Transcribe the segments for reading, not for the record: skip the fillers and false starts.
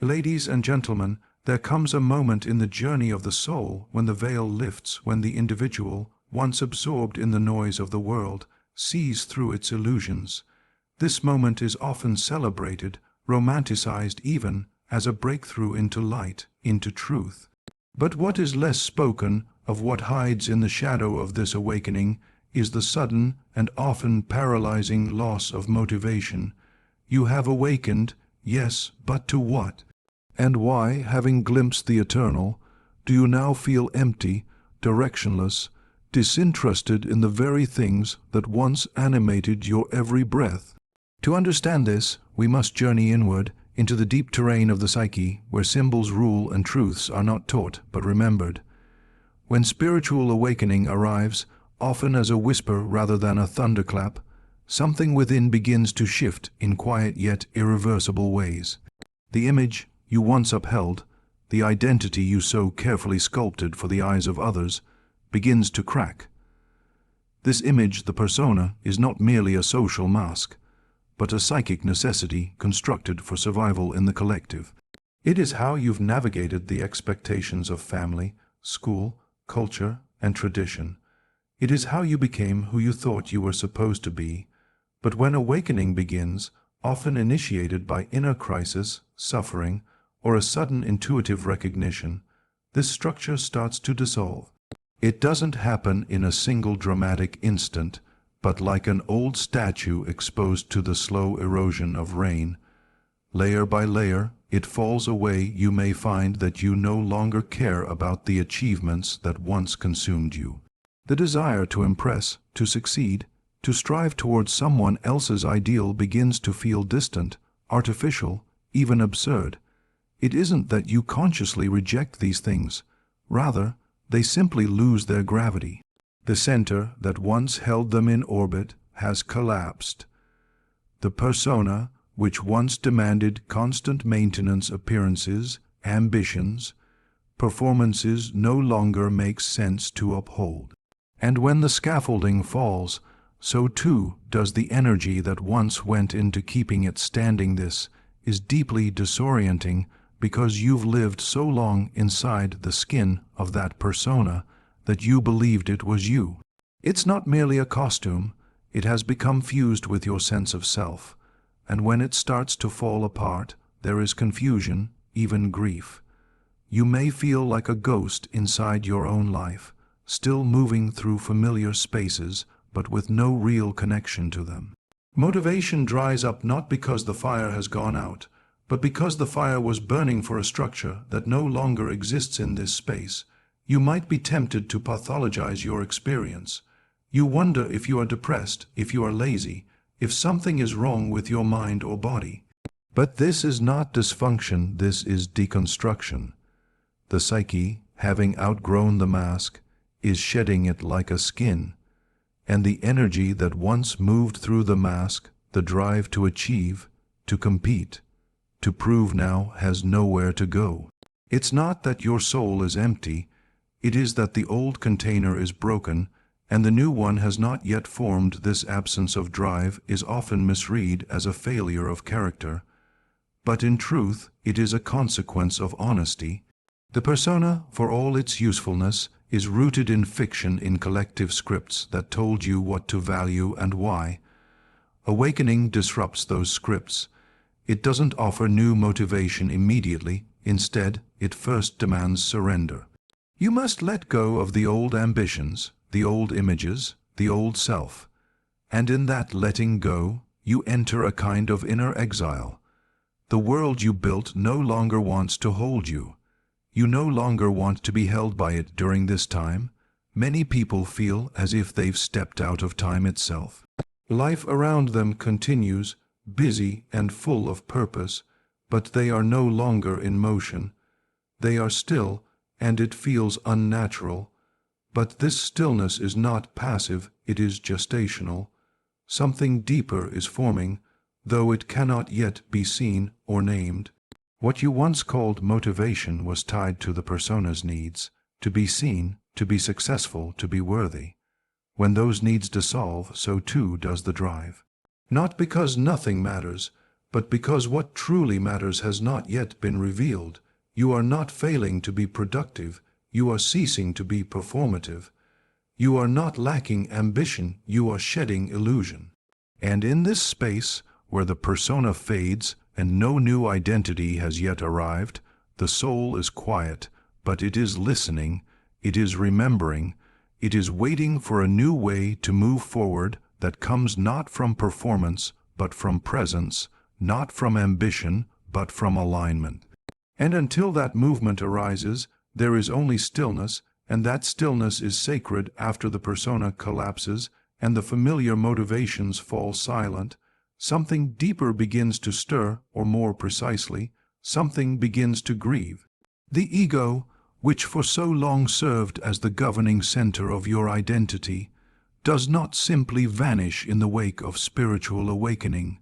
Ladies and gentlemen, there comes a moment in the journey of the soul when the veil lifts, when the individual, once absorbed in the noise of the world, sees through its illusions. This moment is often celebrated, romanticized even, as a breakthrough into light, into truth. But what is less spoken of, what hides in the shadow of this awakening, is the sudden and often paralyzing loss of motivation. You have awakened, yes, but to what? And why, having glimpsed the eternal, do you now feel empty, directionless, disinterested in the very things that once animated your every breath? To understand this, we must journey inward, into the deep terrain of the psyche, where symbols rule and truths are not taught but remembered. When spiritual awakening arrives, often as a whisper rather than a thunderclap, something within begins to shift in quiet yet irreversible ways. The image you once upheld, the identity you so carefully sculpted for the eyes of others, begins to crack. This image, the persona, is not merely a social mask, but a psychic necessity constructed for survival in the collective. It is how you've navigated the expectations of family, school, culture, and tradition. It is how you became who you thought you were supposed to be. But when awakening begins, often initiated by inner crisis, suffering, or a sudden intuitive recognition, this structure starts to dissolve. It doesn't happen in a single dramatic instant, but like an old statue exposed to the slow erosion of rain. Layer by layer, it falls away. You may find that you no longer care about the achievements that once consumed you. The desire to impress, to succeed, to strive towards someone else's ideal begins to feel distant, artificial, even absurd. It isn't that you consciously reject these things. Rather, they simply lose their gravity. The center that once held them in orbit has collapsed. The persona, which once demanded constant maintenance, appearances, ambitions, performances, no longer makes sense to uphold. And when the scaffolding falls, so too does the energy that once went into keeping it standing. This is deeply disorienting, because you've lived so long inside the skin of that persona that you believed it was you. It's not merely a costume, it has become fused with your sense of self, and when it starts to fall apart, there is confusion, even grief. You may feel like a ghost inside your own life, still moving through familiar spaces, but with no real connection to them. Motivation dries up not because the fire has gone out, but because the fire was burning for a structure that no longer exists in this space. You might be tempted to pathologize your experience. You wonder if you are depressed, if you are lazy, if something is wrong with your mind or body. But this is not dysfunction, this is deconstruction. The psyche, having outgrown the mask, is shedding it like a skin, and the energy that once moved through the mask, the drive to achieve, to compete, to prove, now has nowhere to go. It's not that your soul is empty, it is that the old container is broken, and the new one has not yet formed. This absence of drive is often misread as a failure of character, but in truth it is a consequence of honesty. The persona, for all its usefulness, is rooted in fiction, in collective scripts that told you what to value and why. Awakening disrupts those scripts. It doesn't offer new motivation immediately. Instead, it first demands surrender. You must let go of the old ambitions, the old images, the old self. And in that letting go, you enter a kind of inner exile. The world you built no longer wants to hold you. You no longer want to be held by it. During this time, many people feel as if they've stepped out of time itself. Life around them continues, busy and full of purpose, but they are no longer in motion. They are still, and it feels unnatural. But this stillness is not passive, it is gestational. Something deeper is forming, though it cannot yet be seen or named. What you once called motivation was tied to the persona's needs, to be seen, to be successful, to be worthy. When those needs dissolve, so too does the drive. Not because nothing matters, but because what truly matters has not yet been revealed. You are not failing to be productive, you are ceasing to be performative. You are not lacking ambition, you are shedding illusion. And in this space, where the persona fades and no new identity has yet arrived, the soul is quiet, but it is listening, it is remembering, it is waiting for a new way to move forward that comes not from performance, but from presence, not from ambition, but from alignment. And until that movement arises, there is only stillness, and that stillness is sacred after the persona collapses and the familiar motivations fall silent. Something deeper begins to stir, or more precisely, something begins to grieve. The ego, which for so long served as the governing center of your identity, does not simply vanish in the wake of spiritual awakening.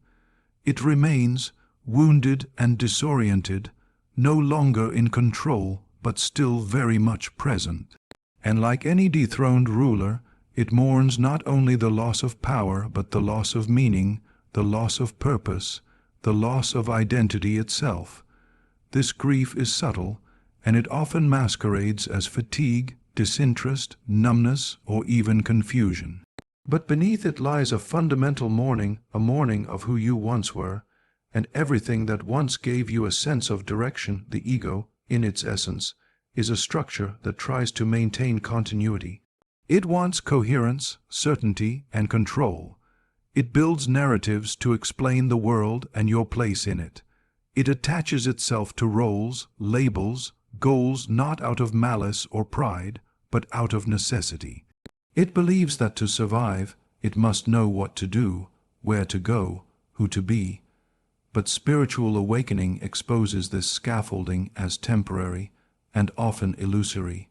It remains, wounded and disoriented, no longer in control, but still very much present. And like any dethroned ruler, it mourns not only the loss of power, but the loss of meaning, the loss of purpose, the loss of identity itself. This grief is subtle, and it often masquerades as fatigue, disinterest, numbness, or even confusion. But beneath it lies a fundamental mourning, a mourning of who you once were, and everything that once gave you a sense of direction. The ego, in its essence, is a structure that tries to maintain continuity. It wants coherence, certainty, and control. It builds narratives to explain the world and your place in it. It attaches itself to roles, labels, goals not out of malice or pride, but out of necessity. It believes that to survive, it must know what to do, where to go, who to be. But spiritual awakening exposes this scaffolding as temporary and often illusory.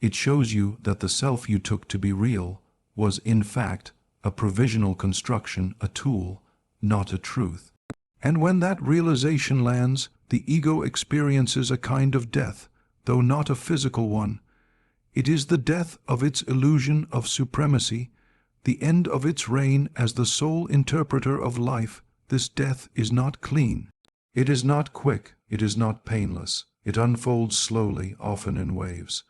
It shows you that the self you took to be real was, in fact, a provisional construction, a tool, not a truth. And when that realization lands, the ego experiences a kind of death, though not a physical one. It is the death of its illusion of supremacy, the end of its reign as the sole interpreter of life. This death is not clean. It is not quick, it is not painless. It unfolds slowly, often in waves.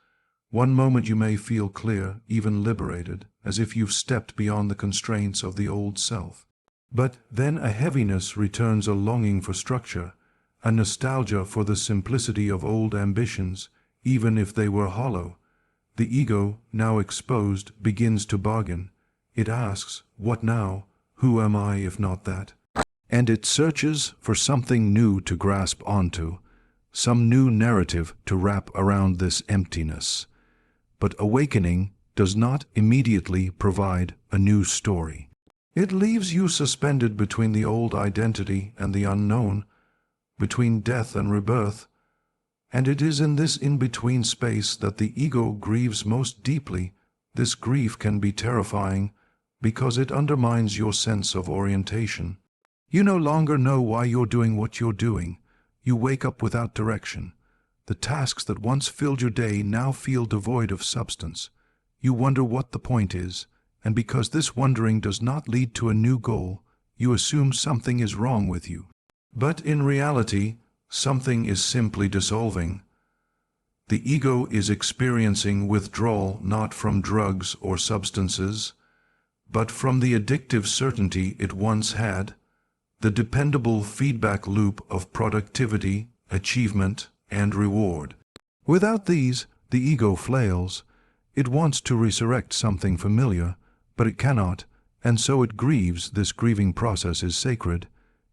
One moment you may feel clear, even liberated, as if you've stepped beyond the constraints of the old self. But then a heaviness returns, a longing for structure, a nostalgia for the simplicity of old ambitions, even if they were hollow. The ego, now exposed, begins to bargain. It asks, what now? Who am I if not that? And it searches for something new to grasp onto, some new narrative to wrap around this emptiness. But awakening does not immediately provide a new story. It leaves you suspended between the old identity and the unknown, between death and rebirth. And it is in this in-between space that the ego grieves most deeply. This grief can be terrifying because it undermines your sense of orientation. You no longer know why you're doing what you're doing. You wake up without direction. The tasks that once filled your day now feel devoid of substance. You wonder what the point is, and because this wondering does not lead to a new goal, you assume something is wrong with you. But in reality, something is simply dissolving. The ego is experiencing withdrawal not from drugs or substances, but from the addictive certainty it once had, the dependable feedback loop of productivity, achievement, and reward. Without these, the ego flails. It wants to resurrect something familiar, but it cannot, and so it grieves. This grieving process is sacred.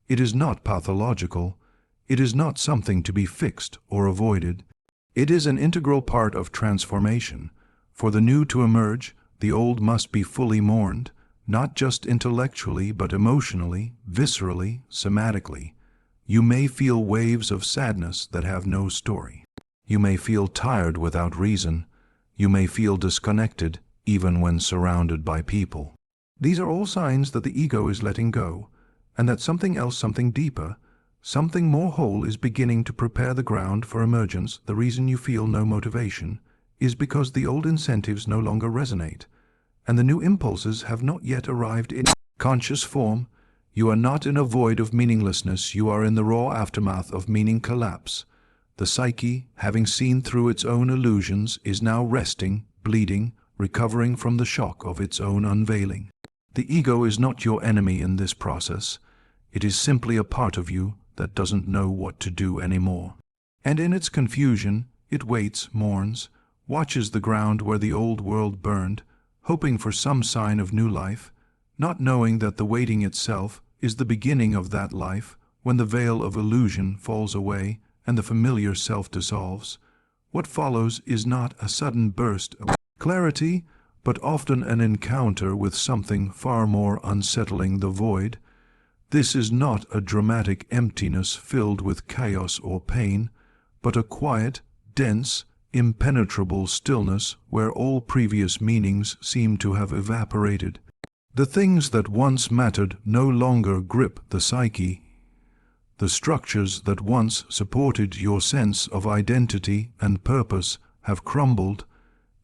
It is not pathological. It is not something to be fixed or avoided. It is an integral part of transformation. For the new to emerge, the old must be fully mourned, not just intellectually, but emotionally, viscerally, somatically. You may feel waves of sadness that have no story. You may feel tired without reason. You may feel disconnected, even when surrounded by people. These are all signs that the ego is letting go, and that something else, something deeper, something more whole is beginning to prepare the ground for emergence. The reason you feel no motivation is because the old incentives no longer resonate, and the new impulses have not yet arrived in conscious form. You are not in a void of meaninglessness, you are in the raw aftermath of meaning collapse. The psyche, having seen through its own illusions, is now resting, bleeding, recovering from the shock of its own unveiling. The ego is not your enemy in this process. It is simply a part of you that doesn't know what to do anymore. And in its confusion, it waits, mourns, watches the ground where the old world burned, hoping for some sign of new life, not knowing that the waiting itself is the beginning of that life when the veil of illusion falls away and the familiar self dissolves. What follows is not a sudden burst of clarity, but often an encounter with something far more unsettling, the void. This is not a dramatic emptiness filled with chaos or pain, but a quiet, dense, impenetrable stillness where all previous meanings seem to have evaporated. The things that once mattered no longer grip the psyche. The structures that once supported your sense of identity and purpose have crumbled,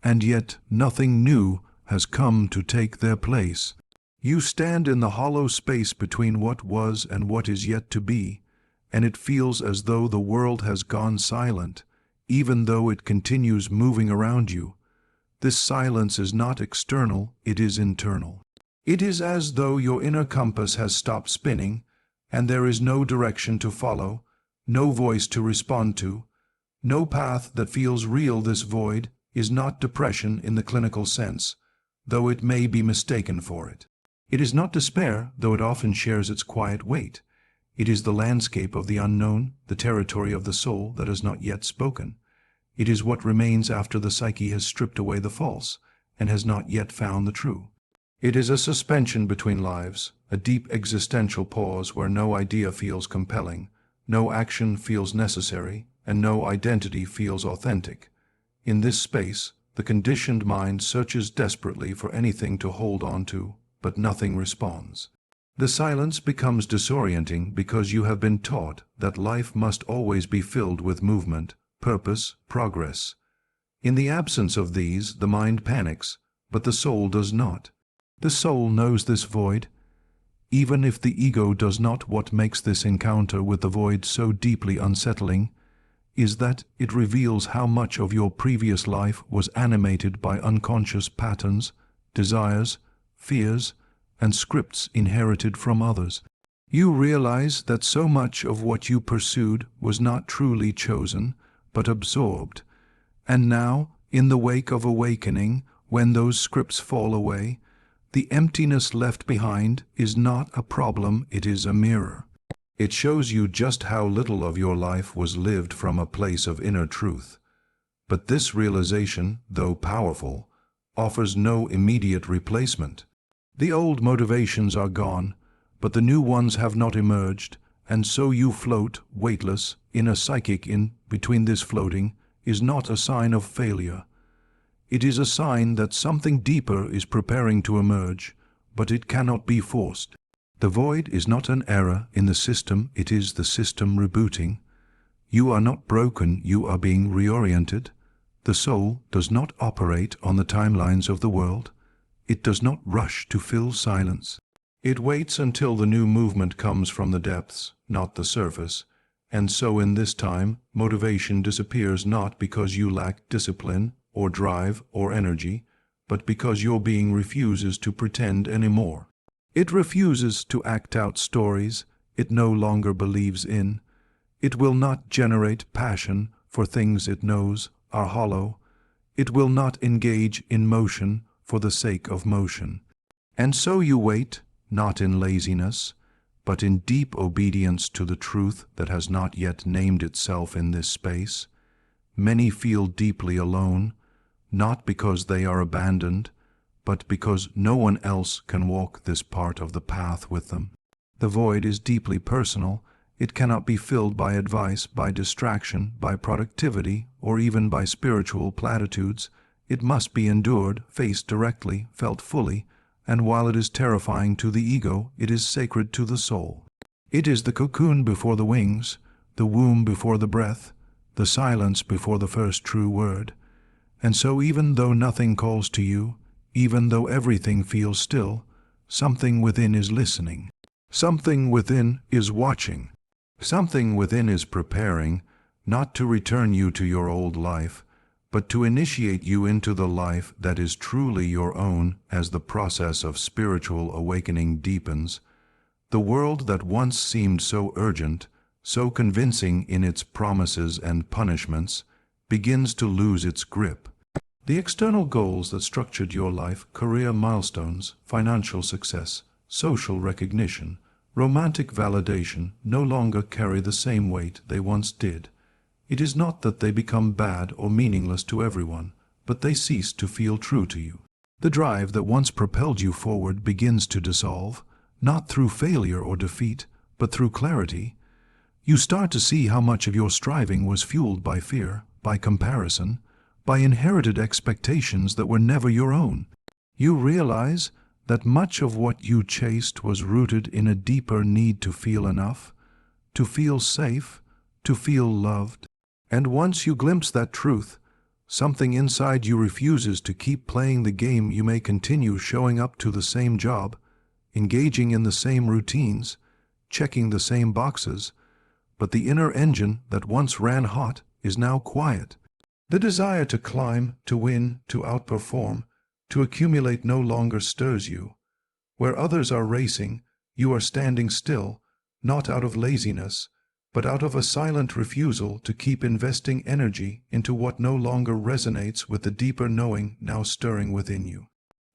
and yet nothing new has come to take their place. You stand in the hollow space between what was and what is yet to be, and it feels as though the world has gone silent, even though it continues moving around you. This silence is not external, it is internal. It is as though your inner compass has stopped spinning, and there is no direction to follow, no voice to respond to, no path that feels real. This void is not depression in the clinical sense, though it may be mistaken for it. It is not despair, though it often shares its quiet weight. It is the landscape of the unknown, the territory of the soul that has not yet spoken. It is what remains after the psyche has stripped away the false and has not yet found the true. It is a suspension between lives, a deep existential pause where no idea feels compelling, no action feels necessary, and no identity feels authentic. In this space, the conditioned mind searches desperately for anything to hold on to, but nothing responds. The silence becomes disorienting because you have been taught that life must always be filled with movement, purpose, progress. In the absence of these, the mind panics, but the soul does not. The soul knows this void. Even if the ego does not, what makes this encounter with the void so deeply unsettling is that it reveals how much of your previous life was animated by unconscious patterns, desires, fears, and scripts inherited from others. You realize that so much of what you pursued was not truly chosen, but absorbed. And now, in the wake of awakening, when those scripts fall away, the emptiness left behind is not a problem, it is a mirror. It shows you just how little of your life was lived from a place of inner truth. But this realization, though powerful, offers no immediate replacement. The old motivations are gone, but the new ones have not emerged, and so you float, weightless, in a psychic in between. This floating is not a sign of failure. It is a sign that something deeper is preparing to emerge, but it cannot be forced. The void is not an error in the system, it is the system rebooting. You are not broken, you are being reoriented. The soul does not operate on the timelines of the world. It does not rush to fill silence. It waits until the new movement comes from the depths, not the surface. And so in this time, motivation disappears not because you lack discipline or drive or energy, but because your being refuses to pretend anymore. It refuses to act out stories it no longer believes in. It will not generate passion for things it knows are hollow. It will not engage in motion for the sake of motion. And so you wait, not in laziness, but in deep obedience to the truth that has not yet named itself in this space. Many feel deeply alone, not because they are abandoned, but because no one else can walk this part of the path with them. The void is deeply personal. It cannot be filled by advice, by distraction, by productivity, or even by spiritual platitudes. It must be endured, faced directly, felt fully, and while it is terrifying to the ego, it is sacred to the soul. It is the cocoon before the wings, the womb before the breath, the silence before the first true word. And so even though nothing calls to you, even though everything feels still, something within is listening. Something within is watching. Something within is preparing, not to return you to your old life, but to initiate you into the life that is truly your own as the process of spiritual awakening deepens. The world that once seemed so urgent, so convincing in its promises and punishments, begins to lose its grip. The external goals that structured your life, career milestones, financial success, social recognition, romantic validation, no longer carry the same weight they once did. It is not that they become bad or meaningless to everyone, but they cease to feel true to you. The drive that once propelled you forward begins to dissolve, not through failure or defeat, but through clarity. You start to see how much of your striving was fueled by fear, by comparison, by inherited expectations that were never your own. You realize that much of what you chased was rooted in a deeper need to feel enough, to feel safe, to feel loved. And once you glimpse that truth, something inside you refuses to keep playing the game. You may continue showing up to the same job, engaging in the same routines, checking the same boxes, but the inner engine that once ran hot is now quiet. The desire to climb, to win, to outperform, to accumulate no longer stirs you. Where others are racing, you are standing still, not out of laziness, but out of a silent refusal to keep investing energy into what no longer resonates with the deeper knowing now stirring within you.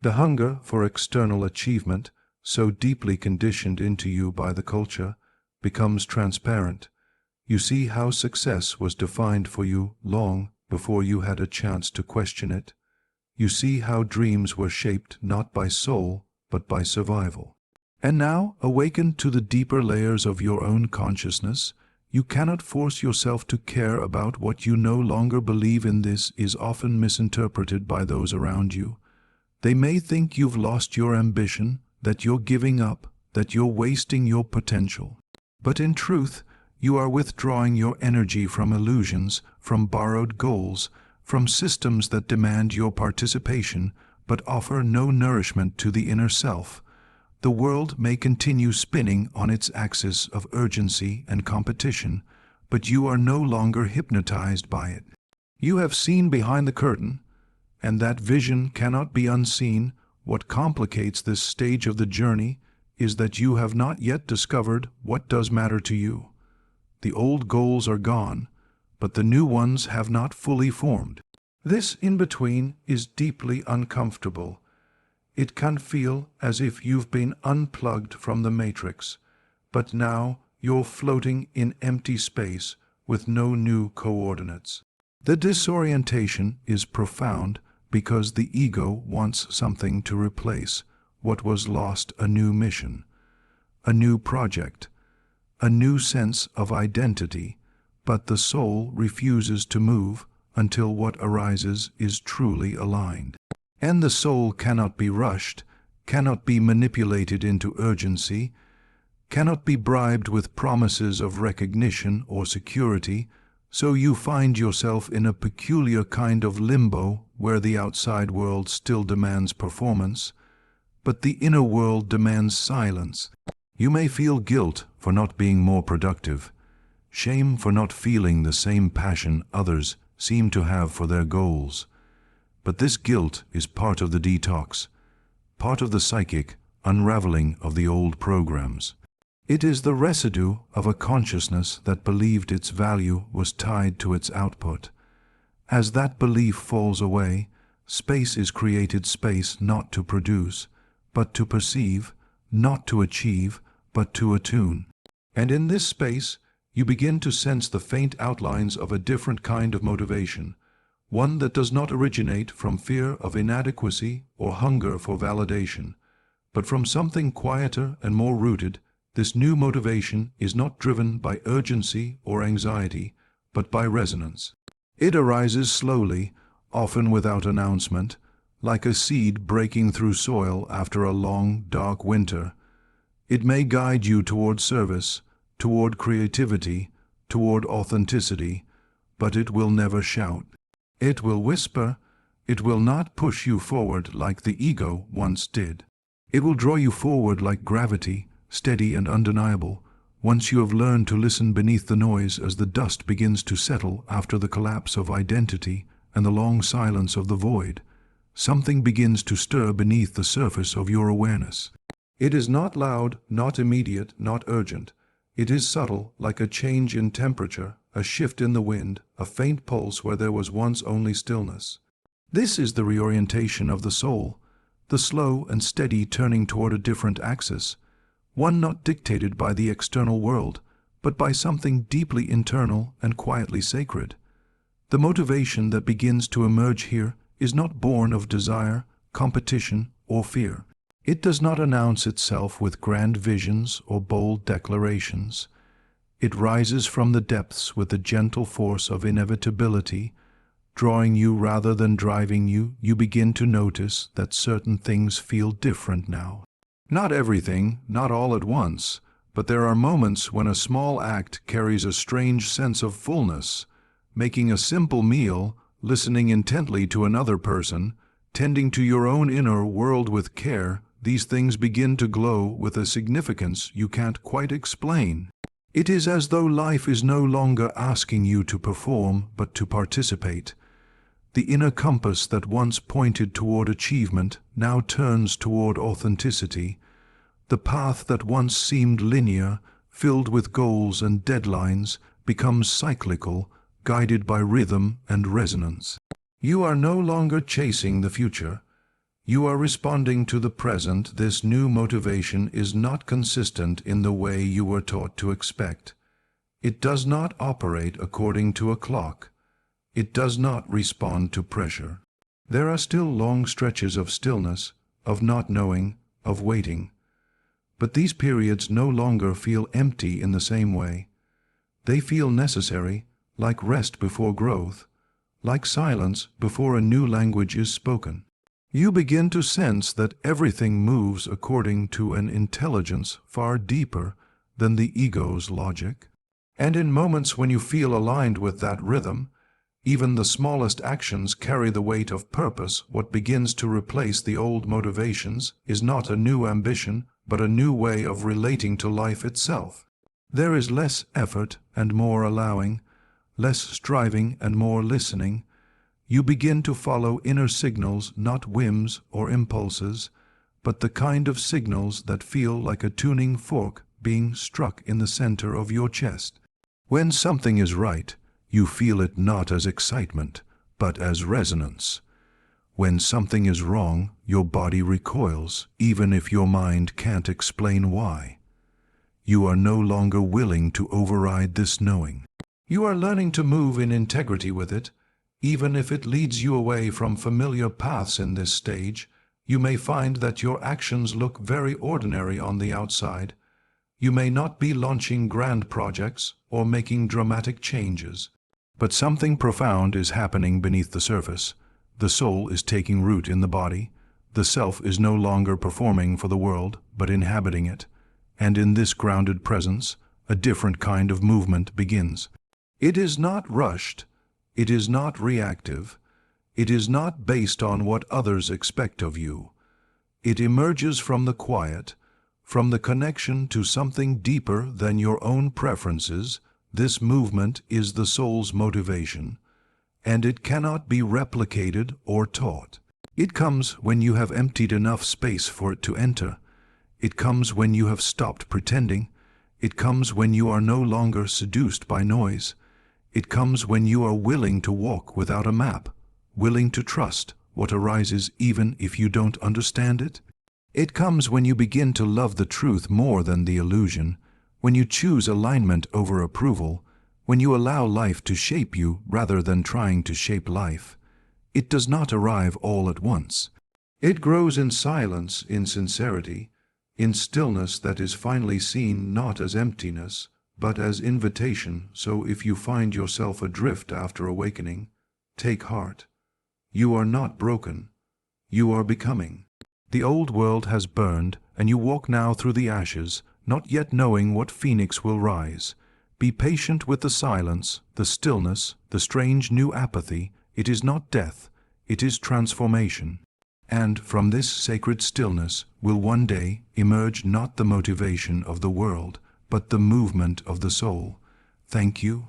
The hunger for external achievement, so deeply conditioned into you by the culture, becomes transparent. You see how success was defined for you long before you had a chance to question it. You see how dreams were shaped not by soul, but by survival. And now, awakened to the deeper layers of your own consciousness, you cannot force yourself to care about what you no longer believe in. This is often misinterpreted by those around you. They may think you've lost your ambition, that you're giving up, that you're wasting your potential. But in truth, you are withdrawing your energy from illusions, from borrowed goals, from systems that demand your participation but offer no nourishment to the inner self. The world may continue spinning on its axis of urgency and competition, but you are no longer hypnotized by it. You have seen behind the curtain, and that vision cannot be unseen. What complicates this stage of the journey is that you have not yet discovered what does matter to you. The old goals are gone, but the new ones have not fully formed. This in-between is deeply uncomfortable. It can feel as if you've been unplugged from the matrix, but now you're floating in empty space with no new coordinates. The disorientation is profound because the ego wants something to replace what was lost: a new mission, a new project, a new sense of identity, but the soul refuses to move until what arises is truly aligned. And the soul cannot be rushed, cannot be manipulated into urgency, cannot be bribed with promises of recognition or security, so you find yourself in a peculiar kind of limbo where the outside world still demands performance, but the inner world demands silence. You may feel guilt for not being more productive, shame for not feeling the same passion others seem to have for their goals. But this guilt is part of the detox, part of the psychic unraveling of the old programs. It is the residue of a consciousness that believed its value was tied to its output. As that belief falls away, space is created, space not to produce, but to perceive, not to achieve, but to attune. And in this space, you begin to sense the faint outlines of a different kind of motivation, one that does not originate from fear of inadequacy or hunger for validation, but from something quieter and more rooted. This new motivation is not driven by urgency or anxiety, but by resonance. It arises slowly, often without announcement, like a seed breaking through soil after a long, dark winter. It may guide you toward service, toward creativity, toward authenticity, but it will never shout. It will whisper. It will not push you forward like the ego once did. It will draw you forward like gravity, steady and undeniable, once you have learned to listen beneath the noise as the dust begins to settle after the collapse of identity and the long silence of the void, something begins to stir beneath the surface of your awareness. It is not loud, not immediate, not urgent. It is subtle, like a change in temperature, a shift in the wind, a faint pulse where there was once only stillness. This is the reorientation of the soul, the slow and steady turning toward a different axis, one not dictated by the external world, but by something deeply internal and quietly sacred. The motivation that begins to emerge here is not born of desire, competition, or fear. It does not announce itself with grand visions or bold declarations. It rises from the depths with the gentle force of inevitability, drawing you rather than driving you. You begin to notice that certain things feel different now. Not everything, not all at once, but there are moments when a small act carries a strange sense of fullness. Making a simple meal, listening intently to another person, tending to your own inner world with care, these things begin to glow with a significance you can't quite explain. It is as though life is no longer asking you to perform, but to participate. The inner compass that once pointed toward achievement now turns toward authenticity. The path that once seemed linear, filled with goals and deadlines, becomes cyclical, guided by rhythm and resonance. You are no longer chasing the future. You are responding to the present. This new motivation is not consistent in the way you were taught to expect. It does not operate according to a clock. It does not respond to pressure. There are still long stretches of stillness, of not knowing, of waiting. But these periods no longer feel empty in the same way. They feel necessary, like rest before growth, like silence before a new language is spoken. You begin to sense that everything moves according to an intelligence far deeper than the ego's logic. And in moments when you feel aligned with that rhythm, even the smallest actions carry the weight of purpose. What begins to replace the old motivations is not a new ambition, but a new way of relating to life itself. There is less effort and more allowing, less striving and more listening. You begin to follow inner signals, not whims or impulses, but the kind of signals that feel like a tuning fork being struck in the center of your chest. When something is right, you feel it not as excitement, but as resonance. When something is wrong, your body recoils, even if your mind can't explain why. You are no longer willing to override this knowing. You are learning to move in integrity with it, even if it leads you away from familiar paths. In this stage, you may find that your actions look very ordinary on the outside. You may not be launching grand projects or making dramatic changes. But something profound is happening beneath the surface. The soul is taking root in the body. The self is no longer performing for the world, but inhabiting it. And in this grounded presence, a different kind of movement begins. It is not rushed. It is not reactive. It is not based on what others expect of you. It emerges from the quiet, from the connection to something deeper than your own preferences. This movement is the soul's motivation, and it cannot be replicated or taught. It comes when you have emptied enough space for it to enter. It comes when you have stopped pretending. It comes when you are no longer seduced by noise. It comes when you are willing to walk without a map, willing to trust what arises even if you don't understand it. It comes when you begin to love the truth more than the illusion, when you choose alignment over approval, when you allow life to shape you rather than trying to shape life. It does not arrive all at once. It grows in silence, in sincerity, in stillness that is finally seen not as emptiness, but as invitation. So if you find yourself adrift after awakening, take heart. You are not broken. You are becoming. The old world has burned, and you walk now through the ashes, not yet knowing what phoenix will rise. Be patient with the silence, the stillness, the strange new apathy. It is not death, it is transformation. And from this sacred stillness will one day emerge not the motivation of the world, but the movement of the soul. Thank you.